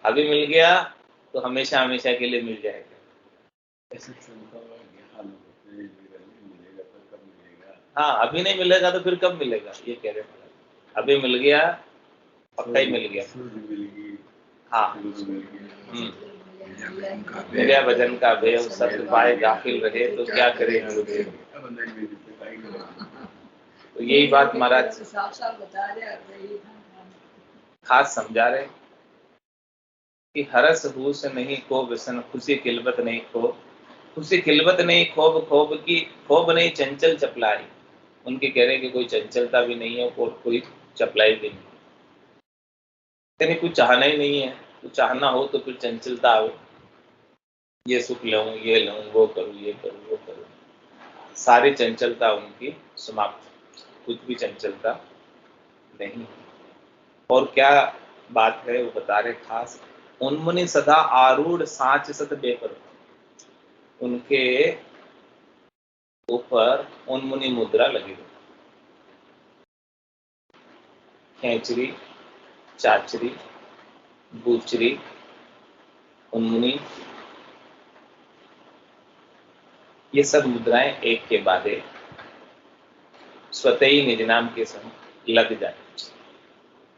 अभी मिल गया तो हमेशा हमेशा के लिए मिल जाएगा। ऐसे क्षमता वाला ज्ञान होते हैं, मिलेगा तो कब मिलेगा। हाँ, अभी नहीं मिलेगा तो फिर कब मिलेगा, ये कह रहे हैं। अभी मिल गया, पक्का ही मिल गया। सूझ मिल गई, हाँ, सूझ मिल गई। मिलिया भजन का भेय, सब पाए गाफिल रहे तो क्या करे। तो यही बात महाराज खास समझा रहे कि हरस हुस नहीं को व्यसन, खुशी खिलबत नहीं खो, खुशी खिलबत नहीं खोब, खोब की खोब नहीं चंचल चपलाई। उनके कह रहे कि कोई चंचलता भी नहीं है और कोई चपलाई भी नहीं, यानी कुछ चाहना ही नहीं है। कुछ चाहना हो तो फिर चंचलता आवे, ये सुख लूं, ये लूं, वो करूं, ये करूं, वो करूं। सारी चंचलता उनकी समाप्त, कुछ भी चंचलता नहीं। और क्या बात है वो बता रहे खास, उन्मुनि सदा आरूढ़ साच सत बेपर। उनके ऊपर उन्मुनि मुद्रा लगी हुई, खेचरी, चाचरी, बूचरी, उन्मुनी, ये सब मुद्राएं एक के बाद एक स्वतः ही निज नाम के संग लग जाए।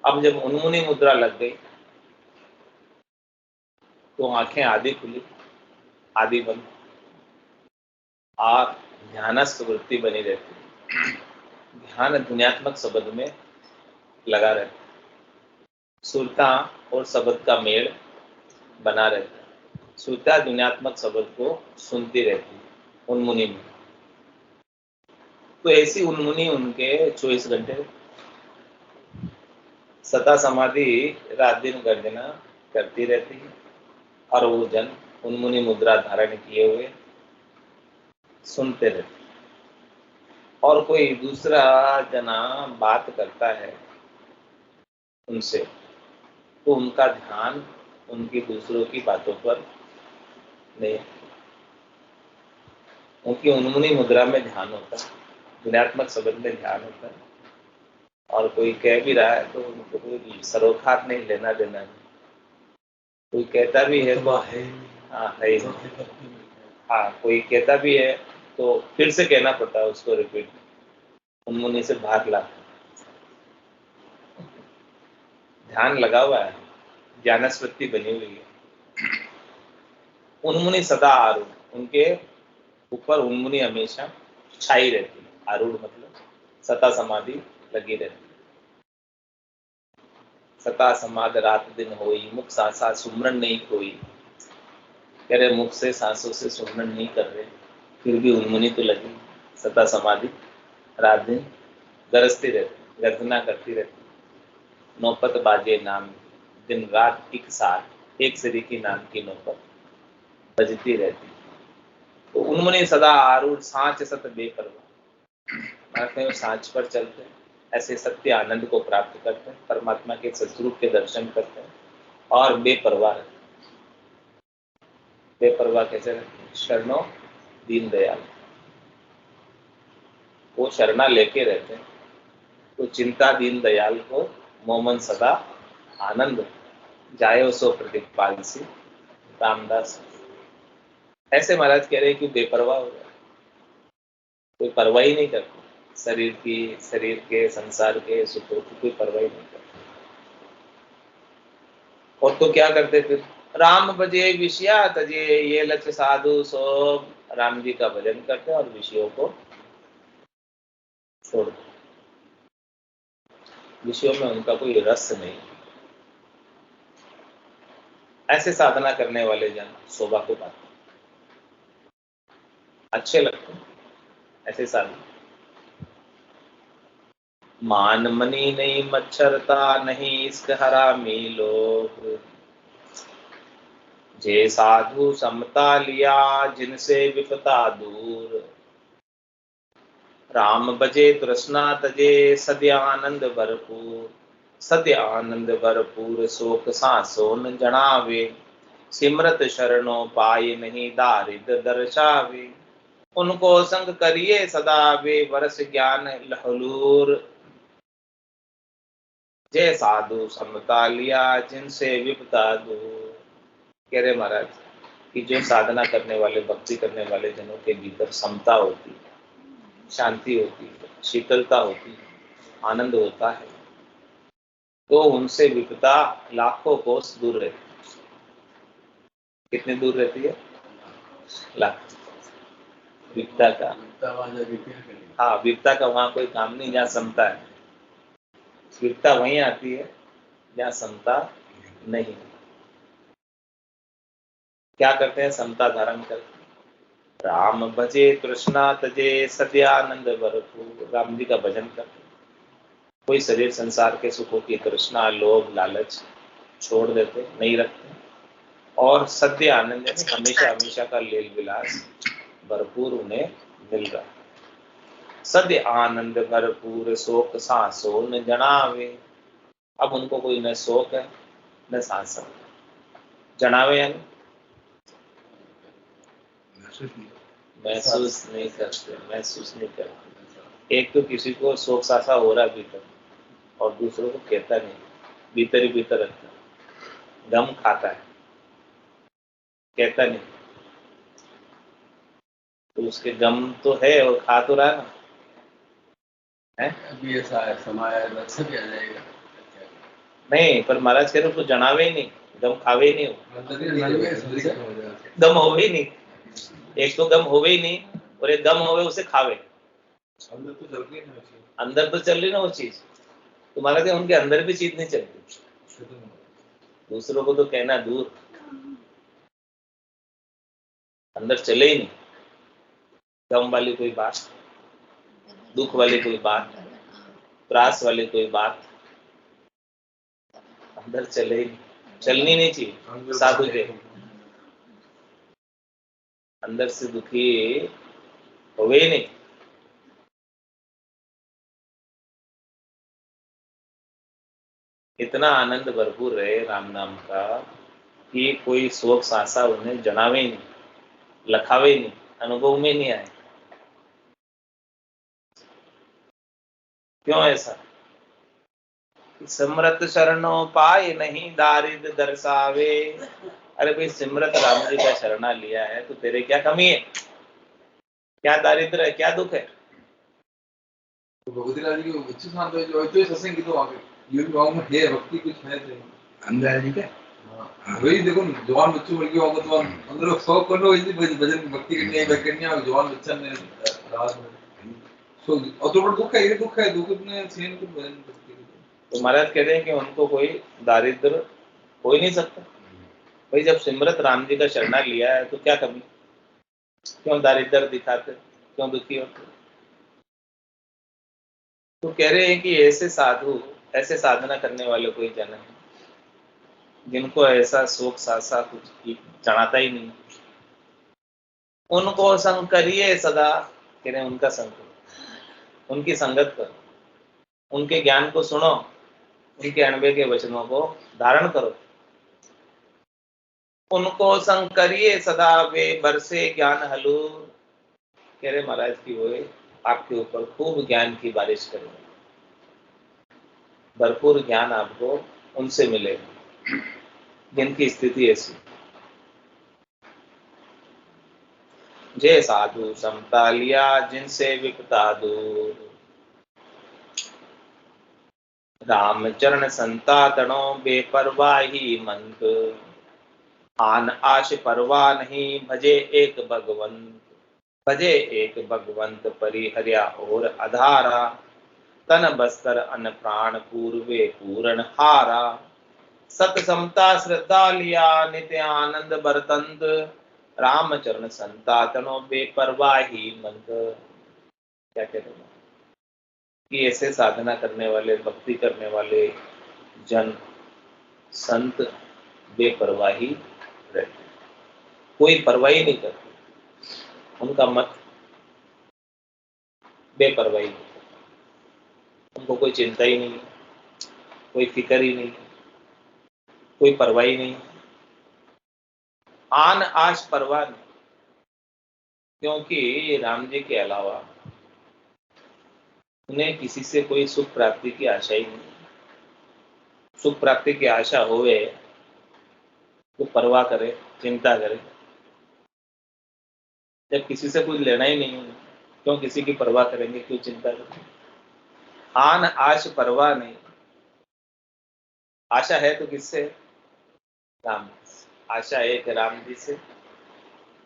अब जब उन्मुनी मुद्रा लग गई तो आंखें आधी खुली, आधी बंद, और ध्यानस्थ वृत्ति बनी रहती। ध्यान ध्यानात्मक शब्द में लगा रहता, सुरता और शब्द का मेल बना रहता। सुरता ध्यानात्मक शब्द को सुनती रहती उन्मुनी में। तो ऐसी उन्मुनी उनके 24 घंटे सता समाधि रात दिन गर्जना करती रहती है, और वो जन उन्मुनी मुद्रा धारण किए हुए सुनते रहते। और कोई दूसरा जना बात करता है उनसे तो उनका ध्यान उनकी दूसरों की बातों पर नहीं, उनकी उन्मुनी मुद्रा में ध्यान होता है, गुणात्मक शब्द में ध्यान होता है। और कोई कह भी रहा है तो उनको कोई सरोखात नहीं, लेना देना नहीं। कोई कहता भी है तो हाँ है, हाँ कोई कहता भी है तो फिर से कहना पड़ता है उसको, रिपीट, उन्मुनी से बाहर ला। ध्यान लगा हुआ है, ज्ञानस्वृत्ति बनी हुई है। उन्मुनी सदा आरूढ़, उनके ऊपर उन्मुनी हमेशा छाई रहती है। आरूढ़ मतलब सता समाधि लगी रहती। सता समाध रात दिन होई, मुख सांसा सुमरन नहीं कोई। कह रहे मुख से सांसों से सुमरन नहीं कर रहे, फिर भी उन्मुनी तो लगी। सता समाधि रात दिन गरजती रहती, गर्जना करती रहती। नौपत बाजे नाम, दिन रात एक साथ एक सरीकी नाम की नौपत बजती रहती। तो उन्मुनी सदा आरूढ़ सांच सत बेपरवाह, सांच पर चलते हैं, ऐसे सत्य आनंद को प्राप्त करते हैं, परमात्मा के सद्रूप के दर्शन करते हैं और बेपरवाह रहते हैं। बेपरवाह कैसे रहते हैं? शरणों दीन दयाल, वो शरणा लेके रहते हैं। तो चिंता दीन दयाल को मोमन सदा आनंद जायो सो प्रतिपाल सी रामदास। ऐसे महाराज कह रहे हैं कि बेपरवाह हो गया, कोई परवाह ही नहीं करता शरीर की, शरीर के, संसार के सुखों की कोई परवाह नहीं करता। और तो क्या करते फिर? राम भजे विषया तजे, ये लक्ष्य साधु सो राम जी का भजन करते और विषयों को छोड़ दो। विषयों में उनका कोई रस नहीं। ऐसे साधना करने वाले जन शोभा को पाते, अच्छे लगते हैं ऐसे साधु। मान मनी नहीं मच्छरता, नहीं इश्क हरामी लोग, जे साधु समता लिया जिनसे विपता दूर। राम बजे तृष्णा तजे सद्य आनंद भरपूर, सद्य आनंद भरपूर शोक सांसो न जनावे। सिमरत शरणों पाए नहीं दारिद दर्शावे, उनको संग करिए सदा वे वर्ष ज्ञान लहलूर। जय साधु समता लिया जिनसे विपता दूर। कह रहे महाराज कि जो साधना करने वाले, भक्ति करने वाले जनों के भीतर समता होती है, शांति होती है, शीतलता होती है, आनंद होता है, तो उनसे विपदा लाखों कोस दूर रहती है। कितनी दूर रहती है? लाख। विपदा का, हाँ, विपदा का वहां कोई काम नहीं जहाँ समता है। विपदा वहीं आती है जहाँ समता नहीं। क्या करते हैं समता धारण करते? राम भजे कृष्णा तजे सद्यानंद भरपूर। राम जी का भजन करते, कोई शरीर संसार के सुखों की तृष्णा, लोभ, लालच छोड़ देते, नहीं रखते, और सद्य आनंद यानी हमेशा हमेशा का लेल विलास भरपूर उन्हें मिल रहा। सद्य आनंद भरपूर शोक सांसो न जनावे। अब उनको कोई न शोक है न सांस है। जनावे यानी महसूस नहीं करते, महसूस नहीं करते। एक तो किसी को शोक सासा हो रहा भीतर, और दूसरों को कहता नहीं, भीतर ही भीतर रखता है, गम खाता है, कहता नहीं। तो उसके गम तो है और खा तो रहा ना है। अभी ऐसा है समय अच्छा भी आ जाएगा। नहीं, पर महाराज कह रहे उसको जनावे ही नहीं, गम खावे ही नहीं हो, गम होवे ही नहीं। एक तो गम होवे ही नहीं, और एक गम होवे उसे खावे। अंदर तो चल रही ना वो चीज। तुम्हारा क्या उनके अंदर भी चीज नहीं चलती, दूसरों को तो कहना दूर, अंदर चले ही नहीं। गम वाली कोई बात, दुख वाली कोई बात, त्रास वाली कोई बात अंदर चले ही नहीं, चलनी नहीं चाहिए साधु के। अंदर से दुखी होवे ही नहीं। इतना आनंद भरपूर रहे राम नाम का कि कोई शोक सांसा उन्हें जनावे ही नहीं, लखावे ही नहीं, अनुभव में नहीं आए। क्यों ऐसा? सिमरत शरणों पाए नहीं दारिद दर्शावे। अरे भाई, सिमरत राम जी का शरणा लिया है तो तेरे क्या कमी है, क्या दारिद्र है, क्या दुख है? तो भगवती राज की अच्छी शांत है जो तो सत्संग तो आगे ये गांव में है भक्ति कुछ है तो अंदर जी का। हां वही देखो जवान बच्चों वर्गी होगा तो अंदर शौक कर लो इसी भजन भक्ति करनी है करनी है जवान बच्चा ने रात में सो और तो बड़ा दुख है दुख में सेन को भजन भक्ति। तो महाराज कहते हैं कि उनको कोई दारिद्र हो ही नहीं सकता। भाई जब सिमरत राम जी का शरणा लिया है तो क्या कमी, क्यों दारिद्र दिखाते, क्यों दुखी होते? तो कह रहे हैं कि ऐसे साधु, ऐसे साधना करने वाले कोई जन है जिनको ऐसा शोक सासा कुछ जनाता ही नहीं, उनको संग करिए सदा। कह रहे हैं उनका संग करो, उनकी संगत करो, उनके ज्ञान को सुनो, उनके अणबे के वचनों को धारण करो, उनको संग करिए सदा वे बरसे ज्ञान हलू। कह रहे महाराज की वो आपके ऊपर खूब ज्ञान की बारिश करेंगे, भरपूर ज्ञान आपको उनसे मिलेगा जिनकी स्थिति ऐसी। जय साधु समता लिया जिनसे विपता दूर। राम चरण संतातनो बेपरवाही मंत। आन आश परवाह नहीं भजे एक भगवंत। भजे एक भगवंत परिहर्या और अधारा। तन बस्तर अन प्राण पूर्वे पूरण हारा। सत समता श्रद्धा लिया नित्य आनंद बरतंत। राम चरण संतातनो बेपरवाही मंत। क्या कहते हैं कि ऐसे साधना करने वाले, भक्ति करने वाले जन संत बेपरवाही रहते, कोई परवाही नहीं करते, उनका मत बेपरवाही, उनको कोई चिंता ही नहीं, कोई फिक्र ही नहीं, कोई परवाही नहीं, आन आश परवाह नहीं। क्योंकि राम जी के अलावा उन्हें किसी से कोई सुख प्राप्ति की आशा ही नहीं। सुख प्राप्ति की आशा होवे तो परवाह करे, चिंता करे। जब किसी से कुछ लेना ही नहीं है, क्यों किसी की परवाह करेंगे, क्यों चिंता करेंगे? आन आश परवाह नहीं, आशा है तो किससे? राम जी से। आशा एक राम जी से,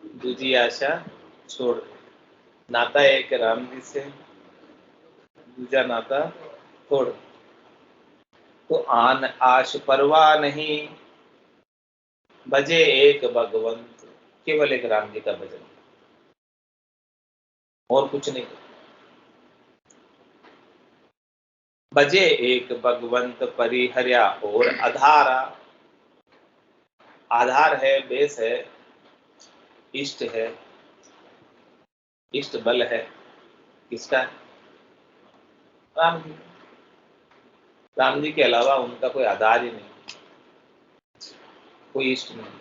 दूसरी आशा छोड़ दे। नाता एक राम जी से, दूसरा नाता छोड़ दे। तो आन आश परवाह नहीं, भजे एक भगवंत। केवल एक राम जी का भजन, और कुछ नहीं। भजे एक भगवंत परिहर्या और आधारा। आधार है, बेस है, इष्ट है, इष्ट बल है किसका? राम जी। राम जी के अलावा उनका कोई आधार ही नहीं, कोई इष्ट नहीं।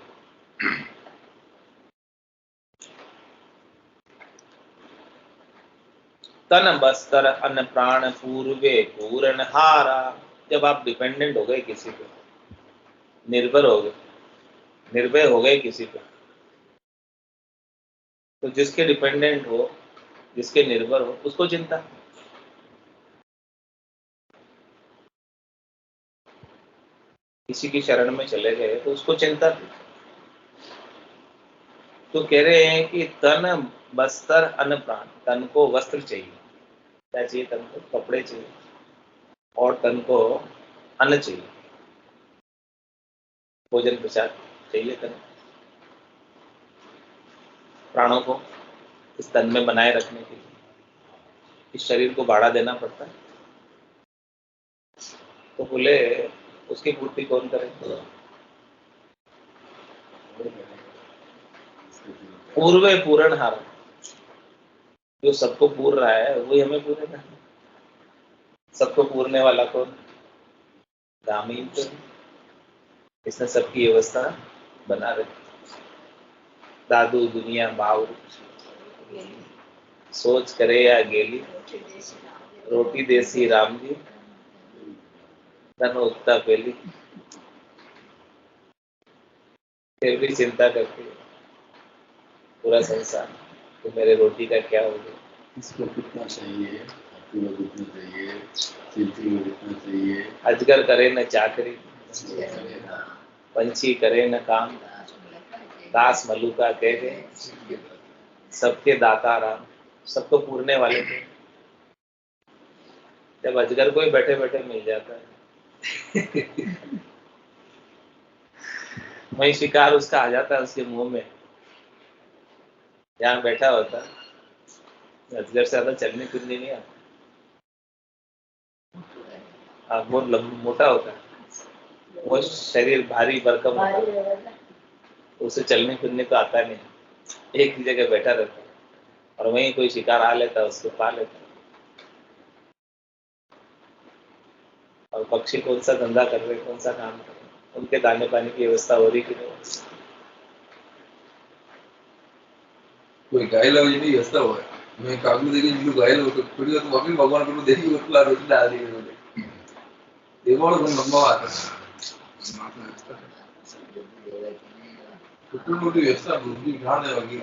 तन बस्तर अन्न प्राण पूर्वे पूर्ण हारा। जब आप डिपेंडेंट हो गए किसी पे, निर्भर हो गए, निर्भय हो गए किसी पे, तो जिसके डिपेंडेंट हो, जिसके निर्भर हो, उसको चिंता। किसी की शरण में चले गए तो उसको चिंता। तो कह रहे हैं कि तन बस्तर अन्न प्राण। तन को वस्त्र चाहिए, क्या चाहिए? तन को कपड़े चाहिए, और तन को अन्न चाहिए, भोजन प्रसाद चाहिए। तन प्राणों को इस तन में बनाए रखने के लिए इस शरीर को भाड़ा देना पड़ता है। तो बोले उसकी पूर्ति कौन करे? पूर्वे पूर्ण हार। जो सबको पूर रहा है वही हमें पूरेगा। सबको पूरने वाला कौन? राम ही तो है। इसने सबकी व्यवस्था बना रखी। दादू दुनिया बाउर, सोच करे या गेली, रोटी देसी राम जी, धन उगता पेली। फिर भी चिंता करती है पूरा संसार, तो मेरे रोटी का क्या होगा? इसको कितना चाहिए, कितना चाहिए, चिंती में कितना चाहिए। अजगर करे न चाकरी, पंछी करे न काम, दास मलुका कह गए, सबके दाता राम। सबको पूरने वाले थे। जब अजगर को ही बैठे बैठे मिल जाता है वही शिकार उसका आ जाता है उसके मुंह में, यहाँ बैठा होता। अजगर से ज्यादा चलने कूदने नहीं आता। बहुत मोटा होता है, वो शरीर भारी भरकम होता है, उसे चलने कूदने को आता नहीं, एक ही जगह बैठा रहता है, और वहीं कोई शिकार आ लेता है, उसको पा लेता है। और पक्षी कौन सा धंधा कर रहे, कौन सा काम कर रहे, उनके दाने पानी की व्यवस्था हो रही कि नहीं? कोई गाय लगी नहीं व्यवस्था हुआ है। मैं कागज देखी जिलो गाय लोग तो थोड़ी तो वाकई भगवान को देखी उतला रोटी डाल दी मैंने। देखो और कौन लंबा आता है। छोटी मोटी व्यवस्था बुद्धि ध्यान है बाकी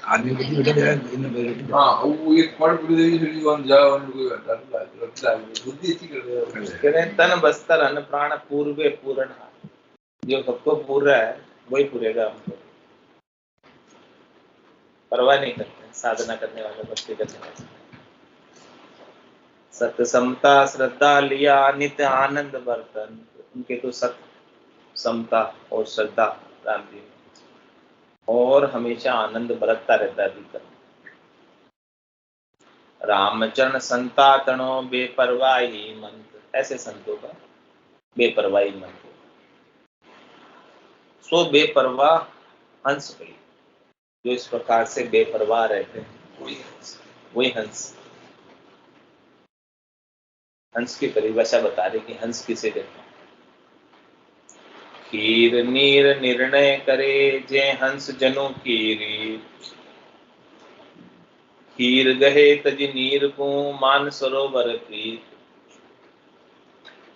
आदमी बुद्धि बेटा दे इन बेटा। हाँ वो एक पढ़ पूरी देखी फिर वन जाओ वन कोई रोटी डाल बुद्धि अच्छी कर रहे हो। कह रहे हैं तन बस्तर अन्न प्राण पूर्वे पूर्ण। जो सबको पूर रहा है वही पूरेगा हमको। परवाह नहीं करते साधना करने वाले, भक्ति करने वाले। सत्य समता श्रद्धा लिया नित्य आनंद बर्तन। उनके तो सत्य समता और श्रद्धा राम जी, और हमेशा आनंद बरतता रहता है भीतर। रामचरण संता तणो बेपरवाही मंत्र। ऐसे संतों का बेपरवाही मंत्र। सो बेपरवाह हंस गई। जो इस प्रकार से बेपरवाह रहते हैं वही हंस। हंस की परिभाषा बता रही कि हंस किसे कहते हैं। खीर नीर निर्णय करे जे हंस जनु कीरी। खीर गहे तज नीर को मान सरोवर प्रीत।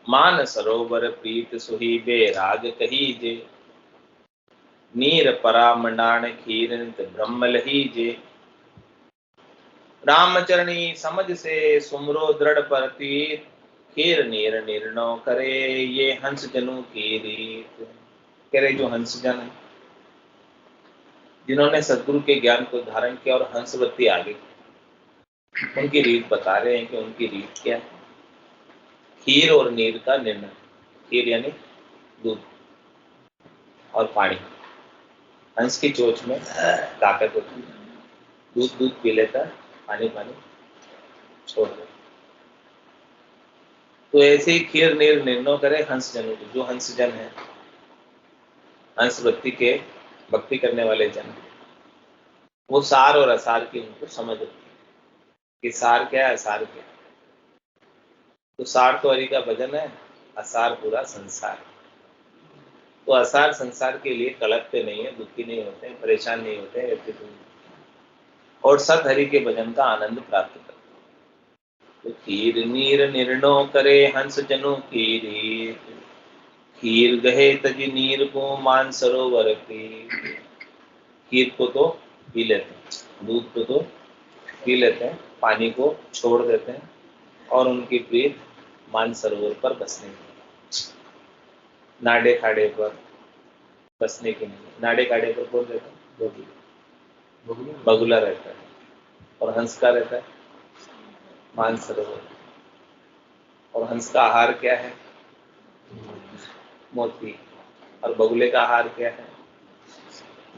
मान सरोवर प्रीत सुही बेराग कहीजे, नीर परा मंडाण खीर नित ब्रह्म लहीजे। रामचरणी समझ से सुमरो दृढ़ परतीत, खीर नीर निर्णय करे ये हंस जनु की रीत। कह रहे जो हंस जन है, जिन्होंने सदगुरु के ज्ञान को धारण किया और हंसवती आगे, उनकी रीत बता रहे हैं कि उनकी रीत क्या है। खीर और नीर का निर्णय, खीर यानी दूध और पानी। हंस की चोंच में ताकत होती है, दूध दूध पी लेता है, पानी पानी छोड़ देता। तो ऐसे ही खीर नीर निर्णय करे हंस जनों को, जो हंस जन है, हंस भक्ति के भक्ति करने वाले जन, वो सार और असार की उनको समझ होती है कि सार क्या है, असार क्या है। तो सार तो हरि का भजन है, असार पूरा संसार। तो असार संसार के लिए कलपते नहीं है, दुखी नहीं होते, परेशान नहीं होते, व्यतीत नहीं होते और सत हरि के भजन का आनंद प्राप्त करते। तो खीर नीर निर्णय करे हंस जनों की रीत, खीर गहे तजी नीर को मान सरोवर की। खीर को तो पी लेते हैं, दूध को तो पी लेते हैं, पानी को छोड़ देते हैं और उनकी प्रीत मान सरोवर पर बसने की, नाडे खाड़े पर बसने की नहीं। नाडे खाड़े पर कौन रहता है? बगुला रहता है। और हंस का रहता है मान सरोवर। और हंस का आहार क्या है? मोती। और बगुले का आहार क्या है?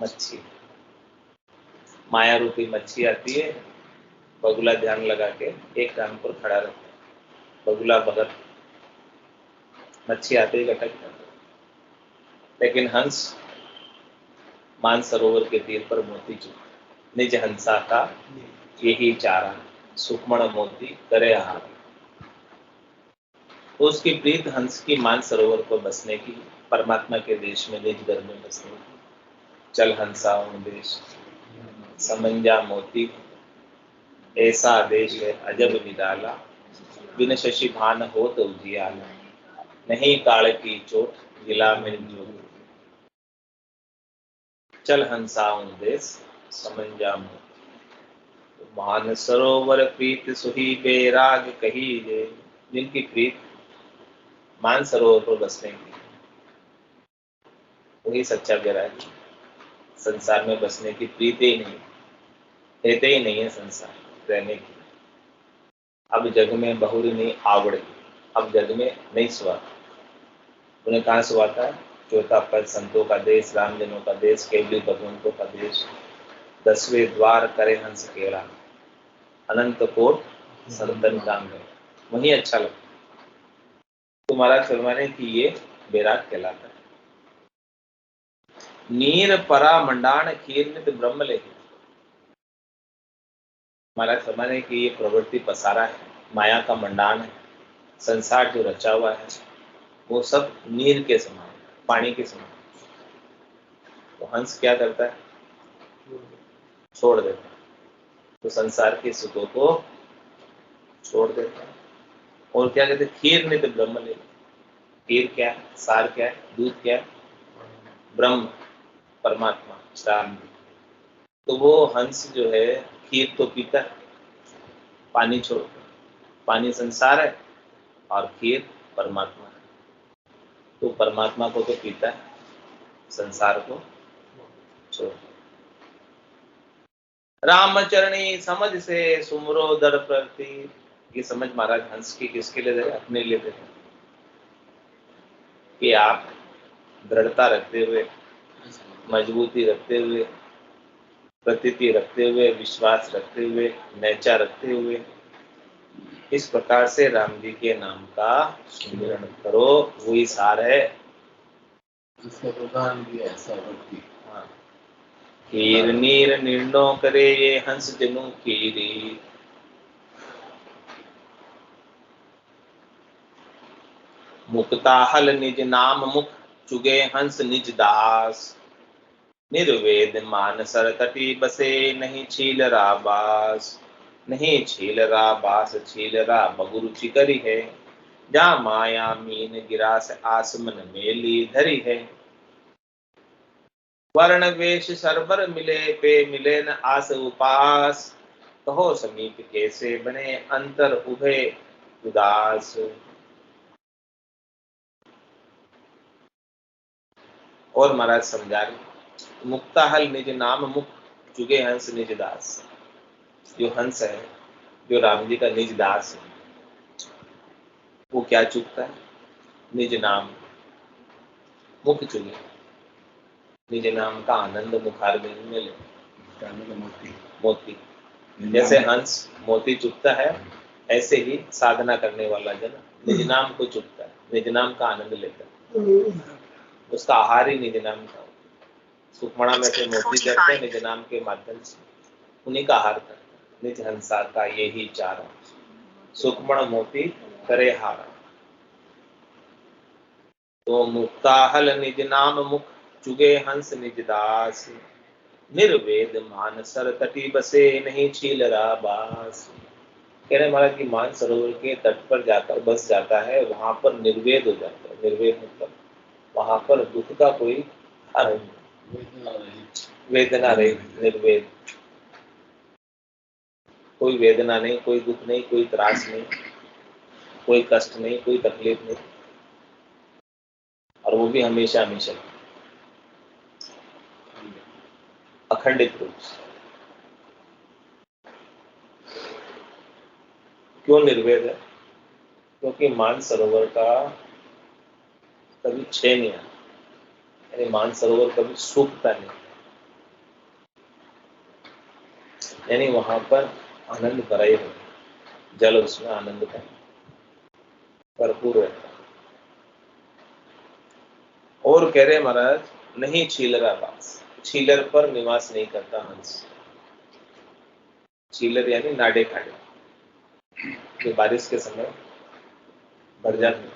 मच्छी। माया रूपी मच्छी आती है, बगुला ध्यान लगा के एक टांग पर खड़ा रहता है, बगुला बगत, मच्छी आते ही लटक जाता है। लेकिन हंस मान सरोवर के तीर पर मोती चुका, निज हंसा का यही चारा, सुखमण मोती करे आहार। तो उसकी प्रीत हंस की मान सरोवर पर बसने की, परमात्मा के देश में निज घर में बसने की। चल हंसा देश समंजा मोती, ऐसा देश है अजब निराला, बिन शशि भान हो तो उजियाला, नहीं काल की चोट गिला मिल जो। चल हंसा देश समंजा मोती, मान सरोवर प्रीत सुही बेराग कहीजे। जिनकी प्रीत मान सरोवर पर बसने की, वही सच्चा वैराग। संसार में बसने की प्रीत ही नहीं, रहते ही नहीं है संसार रहने की। अब जग में बहुरी नहीं आवड़े, अब जग में नहीं सुहाता। उन्हें कहाँ सुहाता है? चौथा पद संतों का देश, रामजनों का देश, केवली भगवंतों का देश। 10वें द्वार करे हंस केरा, अनंत कोट संतन काम है, वही अच्छा लगता है। तो महाराज फरमाने की ये बैराग कहलाता है। नीर परा मंडाण खीर नित ब्रह्म ले, महाराज फरमाने की ये प्रवृत्ति पसारा है, माया का मंडान है। संसार जो रचा हुआ है वो सब नीर के समान, पानी के समान। तो हंस क्या करता है? छोड़ देता है। तो संसार के सुखों को छोड़ देता है और क्या कहते हैं? खीर नित ब्रह्म ले। खीर क्या है? सार क्या है? दूध क्या है? ब्रह्म, परमात्मा, राम। तो वो हंस जो है खीर तो पीता है, पानी छोड़ता है। पानी संसार है और खीर परमात्मा है। तो परमात्मा को तो पीता है, संसार को छोड़। रामचरणी समझ से सुमरो दृढ़ प्रति। ये समझ महाराज हंस की किसके लिए दे रहे? अपने लिए दे रहे कि आप दृढ़ता रखते हुए, मजबूती रखते हुए, प्रतीति रखते हुए, विश्वास रखते हुए, नैचा रखते हुए इस प्रकार से राम जी के नाम का सुमिरन करो। वही सार है। इसका प्रधान भी ऐसा भक्ति। हाँ, खीर नीर निर्णय करे ये हंस जनु की रीत। मुक्ताहल निज नाम मुख, चुगे हंस निज दास। निर्वेद मान सर तटी बसे, नहीं छील राबास। नहीं छील राबास छील रा बगुरु चिकरी है, जहाँ माया मीन गिरास आसमन मेली धरी है। वर्ण वेश सरबर मिले पे मिले न आस उपास, कहो समीप कैसे बने अंतर उभे उदास। और महाराज समझा रहे, मुक्ताहल निज नाम मुख चुगे हंस निज दास। जो हंस है, जो राम जी का निज दास है, वो क्या चुगता है? निज नाम मुख चुगे, निज नाम का आनंद मुखार में मिले। मोती मोती, जैसे हंस मोती चुगता है, ऐसे ही साधना करने वाला जन निज नाम को चुगता है, निज नाम का आनंद लेता है। उसका आहार ही निज नाम का। सुखमणा में से मोती जपते हैं निज नाम के माध्यम से, उन्हीं का आहार करता है। निज हंसा का यही चारा, सुखमण मोती करे हारा। तो मुक्ताहल निज नाम मुख चुगे हंस निज दास। निर्वेद मान सर तटी बसे नहीं छीलरा बास। कह रहे महाराज की मान सरोवर के तट पर जाकर बस जाता है, वहां पर निर्वेद हो जाता है। निर्वेद मतलब वहां पर दुख का कोई कारण नहीं, वेदना रही, निर्वेद। कोई वेदना नहीं, कोई दुख नहीं, कोई त्रास नहीं, कोई कष्ट नहीं, कोई तकलीफ नहीं, और वो भी हमेशा हमेशा अखंडित रूप से। क्यों निर्वेद है? क्योंकि मान सरोवर का कभी क्षय नहीं आता, यानी मान सरोवर कभी सूखता नहीं, यानी वहां पर आनंद भरा ही रहता, जल उसमें आनंद का भरपूर रहता। और कह रहे महाराज, नहीं छीलरा बास, छीलर पर निवास नहीं करता हंस। छीलर यानी नाडे खाड़े, जो बारिश के समय भर जाते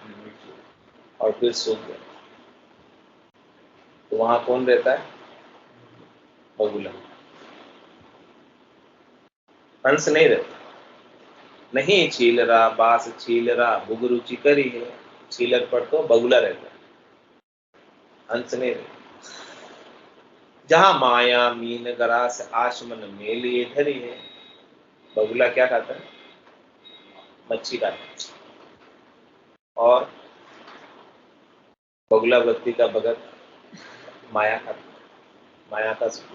और फिर सूख गए, तो वहां कौन रहता है? बगुला। हंस नहीं रहता। नहीं छीलरा बास छीलरा बुगरुचि करी है, छीलर पर तो बगुला रहता है, हंस नहीं रहता। जहां माया मीन गरास आशमन मेली धरी है। बगुला क्या खाता है? मच्छी खाता है। और बगुला वृत्ति का भगत माया खाता है, माया का सुख,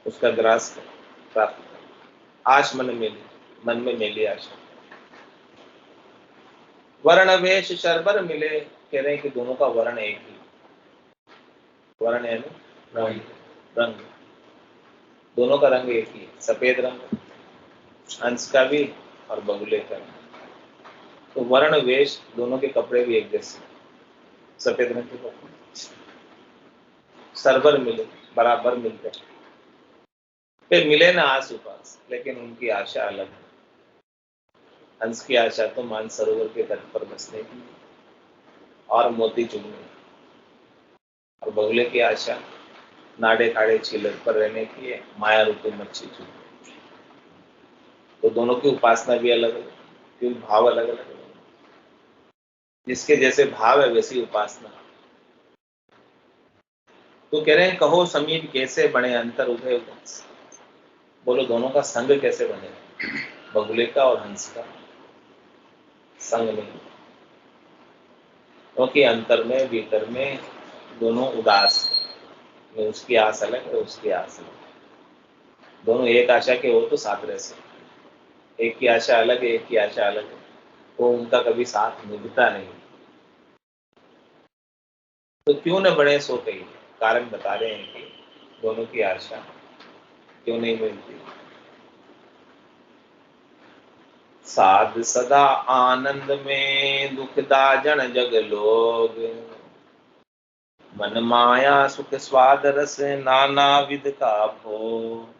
उसका ग्रास प्राप्त कर। आश मन मेली, मन में मेली आशा। वर्ण वेश शर्बर मिले, कह रहे हैं कि दोनों का वर्ण एक ही। वर्ण यानी रंग, रंग, दोनों का रंग एक ही, सफेद रंग, हंस का भी और बगुले का भी। तो वर्ण वेश दोनों के कपड़े भी एक जैसे, सफेद रंग के कपड़े सरबर मिले, बराबर मिलते हैं। फिर मिले ना आस उपास, लेकिन उनकी आशा अलग है। हंस की आशा तो मान सरोवर के तट पर बसने की और मोती चुगने, और बगुले की आशा नाड़े खाड़े छीलर पर रहने की है, माया रूपी मच्छी चुगने। तो दोनों की उपासना भी अलग अलग, क्योंकि भाव अलग अलग है। जिसके जैसे भाव है वैसी उपासना। तो कह रहे हैं, कहो समीप कैसे बने अंतर उभय उदास। बोलो दोनों का संग कैसे बने? बगुले का और हंस का संग नहीं, क्योंकि अंतर में भीतर में दोनों उदास है। उसकी आस अलग है, उसकी आस अलग। दोनों एक आशा के हो तो साथ रह सकते, एक की आशा अलग है, एक की आशा अलग है, तो उनका कभी साथ मिलता नहीं। तो क्यों न बने सो कही, कारण बता रहे हैं कि दोनों की आशा क्यों नहीं मिलती। साध सदा आनंद में दुखदा जन जग लोग, मन माया सुख स्वाद रस नाना विध का भोग।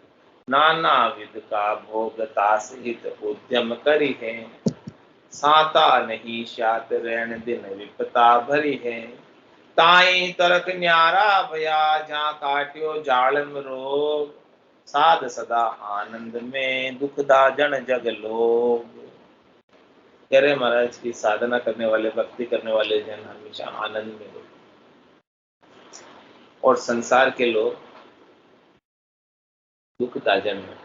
नाना विध का भोग तास हित उद्यम करी है, साता नहीं शात रैन दिन विपता भरी है। ताई तरक न्यारा भया जहाँ काट्यो जालम रोग, साध सदा आनंद में दुखदा जन जग लोग। कह रहे महाराज की साधना करने वाले, भक्ति करने वाले जन हमेशा आनंद में हो, और संसार के लोग दुख दाजन में।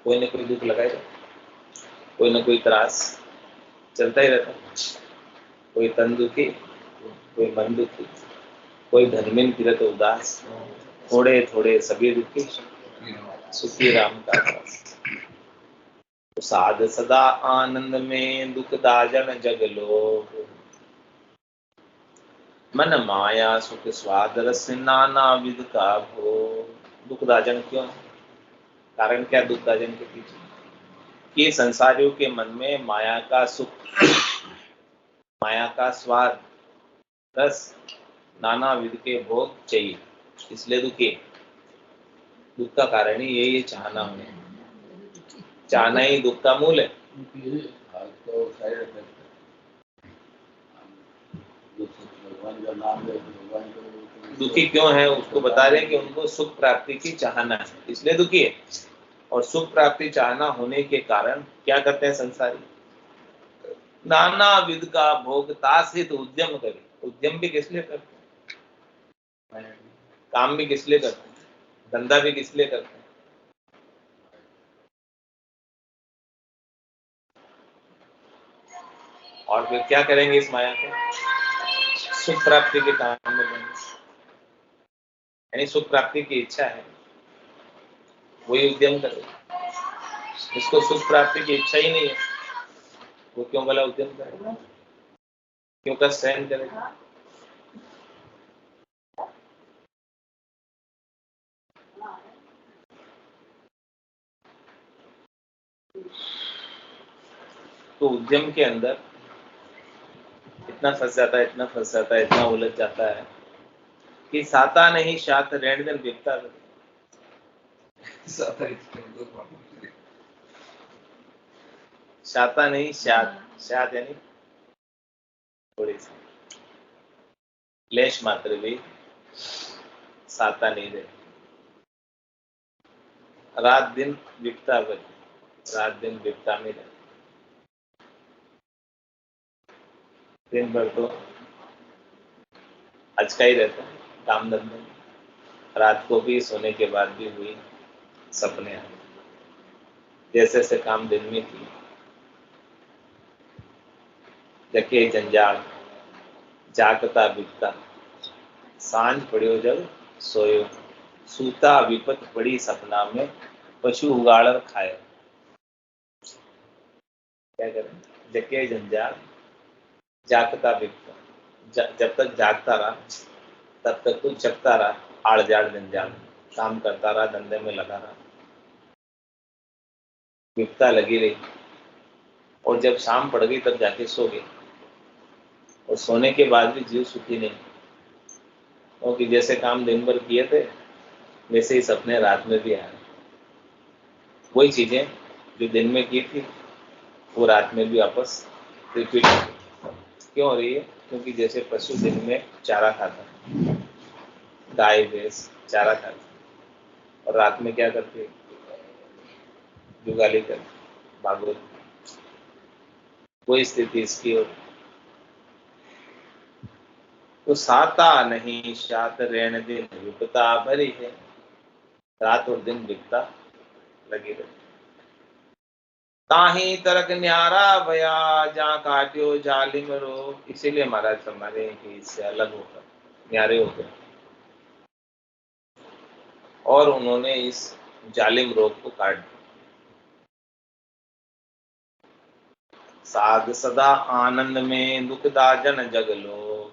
कोई न कोई दुख लगाएगा, कोई न कोई त्रास चलता ही रहता है। कोई तन दुखी, कोई मन दुखी, कोई धर्मिन फिरत उदास, थोड़े थोड़े सभी दुखी, सुखी राम का दास। तो साध सदा आनंद में, दुख दाजन जग लोग। मन माया सुख स्वाद रस नाना विध का भोग। दुख दाजन क्यों है? कारण क्या दुख दाजन के पीछे? कि संसारियों के मन में माया का सुख, माया का स्वाद, रस, नाना विध के भोग चाहिए, इसलिए दुखी। दुख का कारण ही यही चाहना हमें, चाहना ही दुख का मूल है। भगवान का नाम ले तो भगवान को दुखी क्यों है उसको बता रहे हैं कि उनको सुख प्राप्ति की चाहना है, इसलिए दुखी है। और सुख प्राप्ति चाहना होने के कारण क्या करते हैं संसारी? नाना विध का भोग तासित उद्यम करे। उद्यम भी किस लिए करते हैं? काम भी किस लिए करते हैं? धंधा भी किस लिए करते हैं? और फिर क्या करेंगे इस माया के? सुख प्राप्ति के काम में लेंगे। यानी सुख प्राप्ति की इच्छा है, वही उद्यम करे। इसको सुख प्राप्ति की इच्छा ही नहीं है, वो क्यों भला उद्यम करेगा? क्यों का सहन करेगा? तो उद्यम के अंदर इतना फंस जाता है, इतना फंस जाता है, इतना उलझ जाता है कि साता नहीं शात रेण दिन बिकता है। शाता नहीं शात, शात यानी थोड़ी सी, लेश मात्र भी साता नहीं रहे। रात दिन बिकता बन, रात दिन बिकता में रहे। दिन भर तो अचका ही रहता है काम धंधे में, रात को भी सोने के बाद भी हुई सपने आए। जैसे जैसे काम दिन में की, जके जंजाल जागता बिकता, सांझ पड़ियो जब सोयो, सूता विपत पड़ी सपना में, पशु उगाड़ खाए। क्या करें? जके जंजाल जागता बिकता, जब तक जागता रहा तब तक तो जगता रहा, आड़ जाड़ जंजाल काम करता रहा, धंधे में लगा रहा, बिकता लगी रही। और जब शाम पड़ गई तब जाके सो गई, और सोने के बाद भी जीव सुखी नहीं, क्योंकि जैसे काम दिन भर किए थे वैसे ही सपने रात में भी आए। वही चीजें जो दिन में की थी वो रात में भी वापस रिपीट क्यों हो रही है? क्योंकि जैसे पशु दिन में चारा खाता है, गाय भैंस चारा खाती है, और रात में क्या करती है? जुगाली करती, भागवत। वही स्थिति इसकी हो। तो साता नहीं शात रेण दिन विपता भरी है, रात और दिन बिकता लगी रहती। ताही तरक न्यारा भया जहाँ काट्यो जालिम रोग। इसीलिए महाराज फरमाते हैं कि इससे अलग होकर न्यारे होकर, और उन्होंने इस जालिम रोग को काट दिया। साध सदा आनंद में, दुख दाजन जग लोग।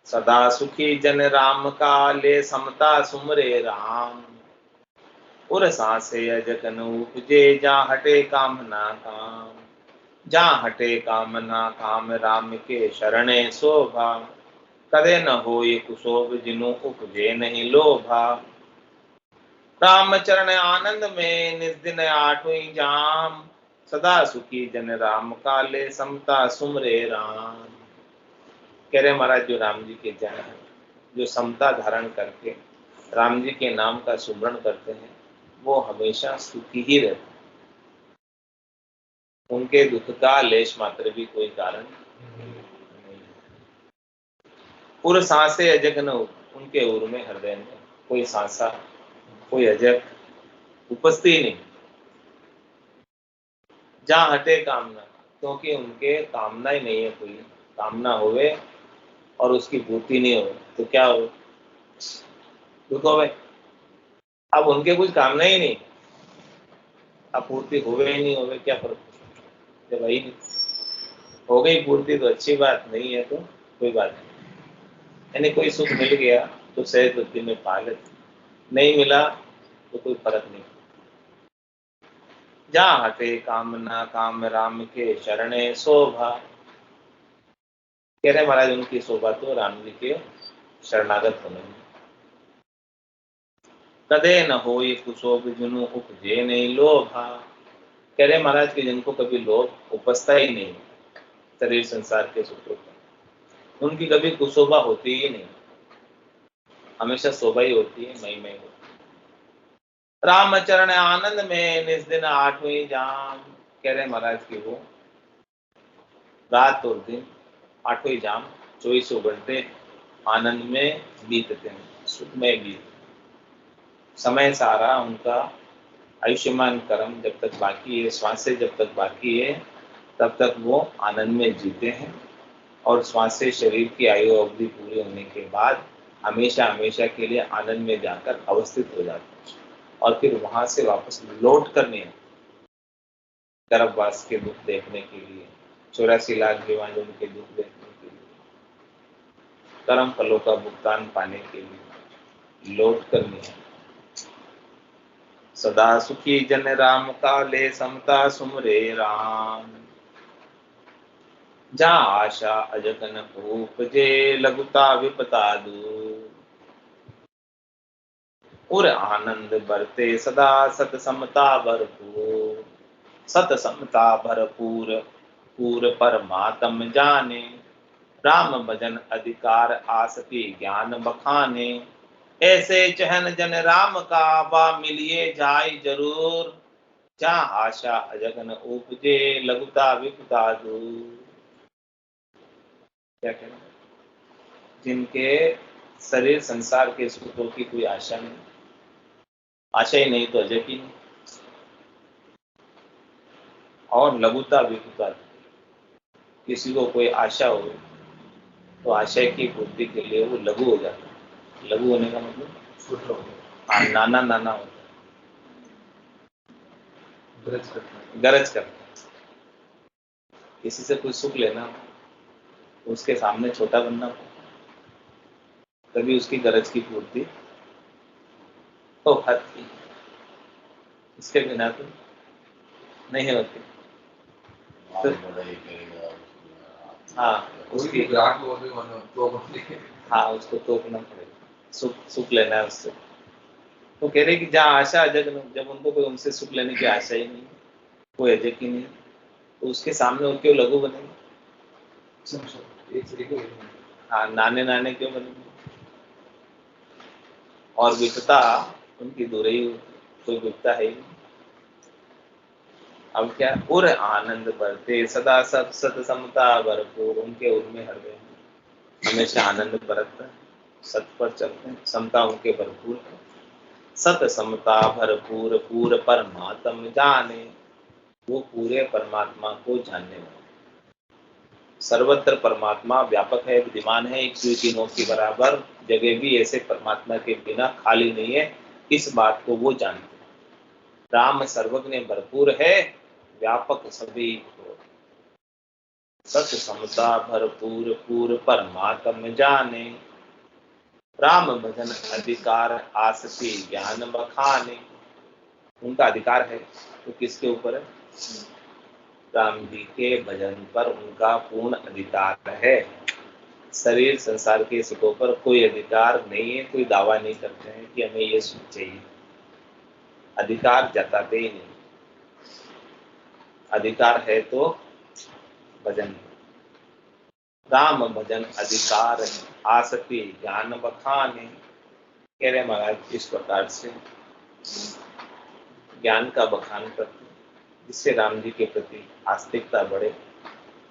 सदा सुखी जन राम का, ले समता सुमरे राम। उर सांसे अजकन उपजे, जा हटे काम ना काम। जा हटे काम ना काम, राम के शरणे शोभा। कदे न होय कुशोभ, जिनु उपजे नहीं लोभा। राम चरण आनंद में, निज दिन आठवीं जाम। सदा सुखी जन राम का, ले समता सुमरे राम। कह रहे महाराज जो राम जी के जन हैं, जो समता धारण करके राम जी के नाम का सुमरण करते हैं, वो हमेशा सुखी ही रहते, उनके दुख का लेश मात्र भी कोई कारण नहीं। उर सांसे अजग न उनके उर में, हृदय में कोई सांसा, कोई अजग उपस्थित ही नहीं। जहाँ हटे कामना, क्योंकि उनके कामना ही नहीं है, कोई कामना होवे और उसकी पूर्ति नहीं हो तो क्या हो, दुख होवे। अब उनके कुछ कामना ही नहीं, अब पूर्ति होवे ही नहीं होवे, क्या फर्क, जब वही नहीं हो गई पूर्ति तो अच्छी बात, नहीं है तो कोई बात नहीं। यानी कोई सुख मिल गया तो सहज बुद्धि में पा लेते, नहीं मिला तो कोई फर्क नहीं। जहाँ हटे कामना, काम राम के शरणे शोभा। कह रहे महाराज उनकी शोभा तो राम जी के शरणागत होने में। कदे न हो ये कुशोभ जुनू उपजे नहीं लोभा। कह रहे महाराज कि जिनको कभी लोभ उपजता ही नहीं शरीर संसार के सुखों पर, उनकी कभी कुशोभा होती ही नहीं, हमेशा शोभा ही होती है, मई होती है। रामचरण आनंद में निज दिन आठवीं जाम। कह रहे महाराज की वो रात और दिन आठवीं जाम 24 घंटे आनंद में बीतते हैं, सुख में बीत। समय सारा उनका आयुष्मान कर्म जब तक बाकी है, श्वास जब तक बाकी है तब तक वो आनंद में जीते हैं, और श्वास से शरीर की आयु अवधि पूरी होने के बाद हमेशा हमेशा के लिए आनंद में जाकर अवस्थित हो जाते हैं, और फिर वहां से वापस लौट कर नहीं गर्भवास के दुख देखने के लिए, 84 लाख जीवाणु के दुख देखने के लिए, कर्म फलों का भुगतान पाने के लिए लौट कर नहीं। सदा सुखी जन राम काले समता सुमरे राम। जहाँ आशा अजगन उपजे लघुता विपता दूर। और आनंद बरते सदा सत समता भरपूर। सत समता भरपूर पूर परमात्म जाने। राम भजन अधिकार आसती ज्ञान बखाने। ऐसे चहन जन राम का बा मिलिए जाय जरूर। जहाँ आशा अजगन उपजे लघुता विपता दूर। क्या कहना, जिनके शरीर संसार के सुखों की कोई आशा नहीं, आशा ही नहीं तो अजग ही नहीं, और लघुता विपता, किसी को कोई आशा हो तो आशय की पूर्ति के लिए वो लघु हो जाता है। लघु होने का मतलब छोटा हो गया, नाना नाना होता है, गरज करता है। गरज करता है। किसी से कुछ सुख लेना तो उसके सामने छोटा बनना हो, तभी उसकी गरज की पूर्ति तो होती, इसके बिना तो नहीं होती। तो हाँ उसकी ग्राहक होते तो हाँ उसको तोड़ना पड़ेगा, सुख लेना है उससे। तो कह रहे कि जहाँ आशा अजग, जब उनको कोई उनसे सुख लेने की आशा ही नहीं, कोई अजग ही नहीं, तो उसके सामने वो क्यों लघु बनेंगे, हाँ नाने नाने क्यों बनेंगे। और विपता उनकी दूर ही, कोई विपता है ही नहीं। अब क्या, उर आनंद बरते सदा सत सत समता भरपूर। उनके उनमें हृदय हमेशा आनंद बरतता है, सत पर चलते हैं, समता उनके भरपूर है। सत समता भरपूर पूर परमात्म जाने। वो पूरे परमात्मा को जानने वाले, सर्वत्र परमात्मा व्यापक है, विद्यमान है, एक सुई की नोक के बराबर जगह भी ऐसे परमात्मा के बिना खाली नहीं है, इस बात को वो जानते हैं। राम सर्वज्ञ भरपूर है, व्यापक सभी को। सत समता भरपूर पूर परमात्म जाने। राम भजन अधिकार आसती ज्ञान बखाने। उनका अधिकार है तो किसके ऊपर है, राम जी के भजन पर उनका पूर्ण अधिकार है। शरीर संसार के सुखों पर कोई अधिकार नहीं है, कोई दावा नहीं करते हैं कि हमें ये सुख चाहिए, अधिकार जताते ही नहीं। अधिकार है तो भजन, राम भजन अधिकार आसती ज्ञान बखाने। कह रहे महाराज इस प्रकार से ज्ञान का बखान करते, जिससे राम जी के प्रति आस्तिकता बढ़े,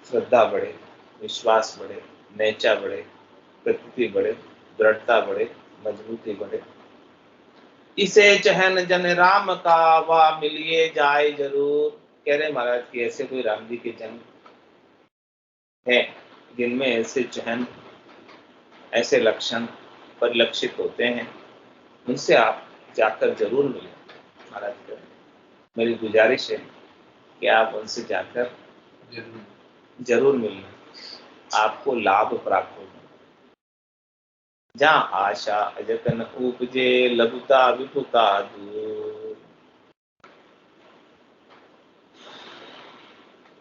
श्रद्धा बढ़े, विश्वास बढ़े, नैचा बढ़े, प्रकृति बढ़े, दृढ़ता बढ़े, मजबूती बढ़े। इसे चहन जन राम का वा मिलिए जाए जरूर। कह रहे महाराज कि ऐसे कोई राम जी के जन है जिनमें ऐसे चहन, ऐसे लक्षण परिलक्षित होते हैं, उनसे आप जाकर जरूर मिलें। महाराज कह रहे हैं, मेरी गुजारिश है कि आप उनसे जाकर जरूर मिलें, आपको लाभ प्राप्त होगा। जहाँ आशा अजतन उपजे, लघुता विपुता दूर।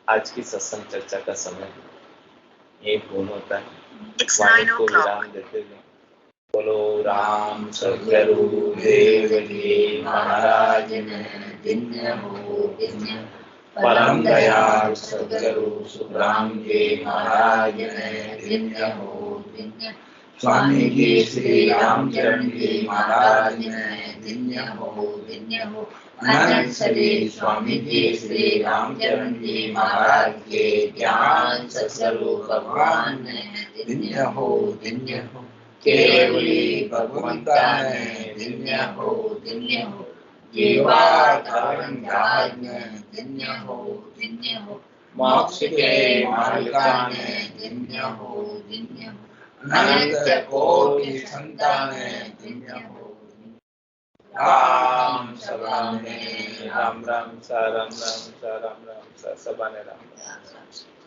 आज की सत्संग चर्चा का समय ये पूर्ण होता है। वाणी को विराम देते हुए बोलो राम सद्गुरु देव जी महाराज ने दिन्य हो दिन्य परम दयाल सद्गुरु सुखराम जी महाराज ने दिन्य हो दिन्य स्वामी जी श्री रामचरण जी महाराज ने दिन्य हो दिन्य हो अनंत श्री स्वामी जी श्री रामचरण जी महाराज के ज्ञान सत्स्वरूप भगवान ने दिन्य हो दिन्य हो केवली भगवंता ने दिन्य हो दिन्य हो जीवा कारण जहाज ने दिन्य हो दिन्य हो मोक्ष के मालिका ने दिन्य हो दिन्य हो अनंत कोटि संताने दिन्य हो राम सलाम राम राम सा राम राम सा राम राम सा सबाने राम राम।